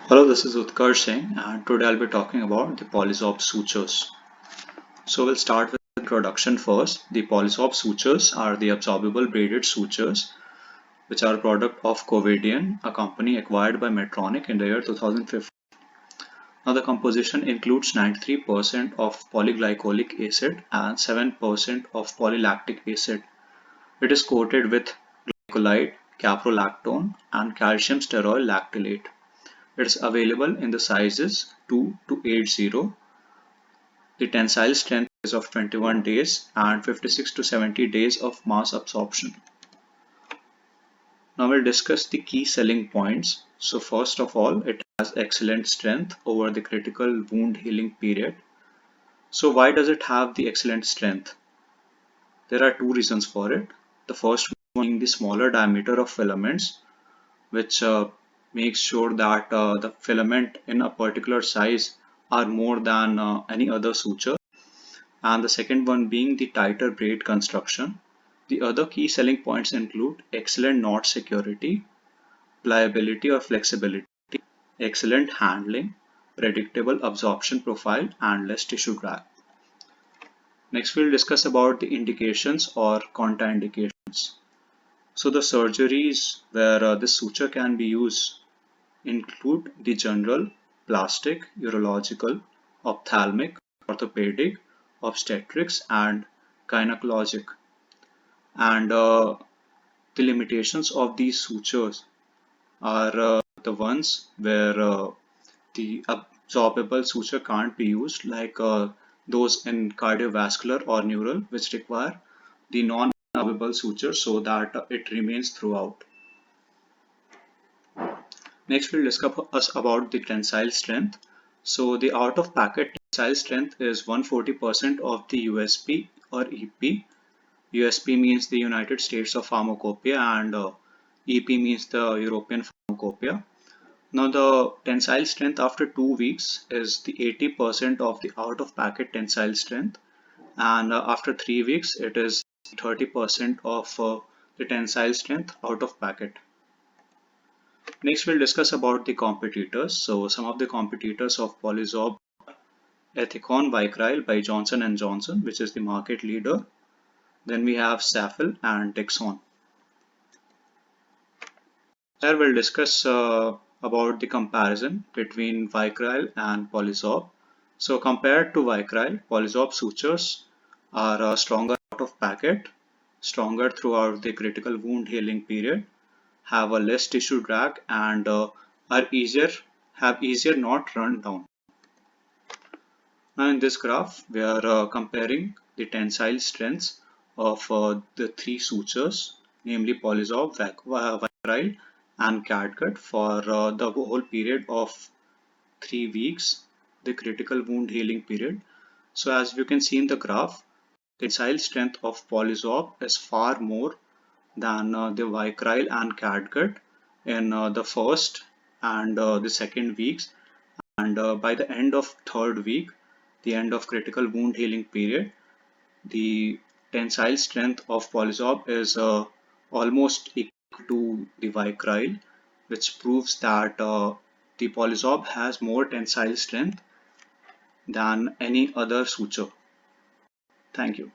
Hello, this is Utkarsh Singh, and today I'll be talking about the Polysorb sutures. So we'll start with the introduction first. The Polysorb sutures are the absorbable braided sutures, which are a product of Covidien, a company acquired by Medtronic in the year 2015. Now the composition includes 93% of polyglycolic acid and 7% of polylactic acid. It is coated with glycolide, caprolactone, and calcium steroyl lactylate. It is available in the sizes 2 to 80. The tensile strength is of 21 days and 56 to 70 days of mass absorption. Now we'll discuss the key selling points. So first of all, it has excellent strength over the critical wound healing period. So why does it have the excellent strength? There are two reasons for it. The first one being the smaller diameter of filaments, which makes sure that the filament in a particular size are more than any other suture, and the second one being the tighter braid construction. The other key selling points include excellent knot security, pliability or flexibility, excellent handling, predictable absorption profile, and less tissue drag. Next, we'll discuss about the indications or contraindications. So the surgeries where this suture can be used include the general, plastic, urological, ophthalmic, orthopedic, obstetrics, and gynecologic. And the limitations of these sutures are the ones where the absorbable suture can't be used, like those in cardiovascular or neural, which require the non-absorbable suture so that it remains throughout. Next, we'll discuss about the tensile strength. So the out-of-packet tensile strength is 140% of the USP or EP. USP means the United States of Pharmacopoeia, and EP means the European Pharmacopoeia. Now the tensile strength after 2 weeks is the 80% of the out-of-packet tensile strength, and after 3 weeks it is 30% of the tensile strength out of packet. Next, we'll discuss about the competitors. So some of the competitors of Polysorb: Ethicon Vicryl by Johnson & Johnson, which is the market leader. Then we have Safil and Dexon. Here we'll discuss about the comparison between Vicryl and Polysorb. So compared to Vicryl, Polysorb sutures are stronger out of packet, stronger throughout the critical wound healing period, have a less tissue drag, and have easier knot run down. Now in this graph, we are comparing the tensile strengths of the three sutures, namely Polysorb, Vicryl, and Catgut for the whole period of 3 weeks, the critical wound healing period. So as you can see in the graph, the tensile strength of Polysorb is far more than the Vicryl and Catgut in the first and the second weeks, and by the end of third week, the end of critical wound healing period, the tensile strength of Polysorb is almost equal to the Vicryl, which proves that the Polysorb has more tensile strength than any other suture. Thank you.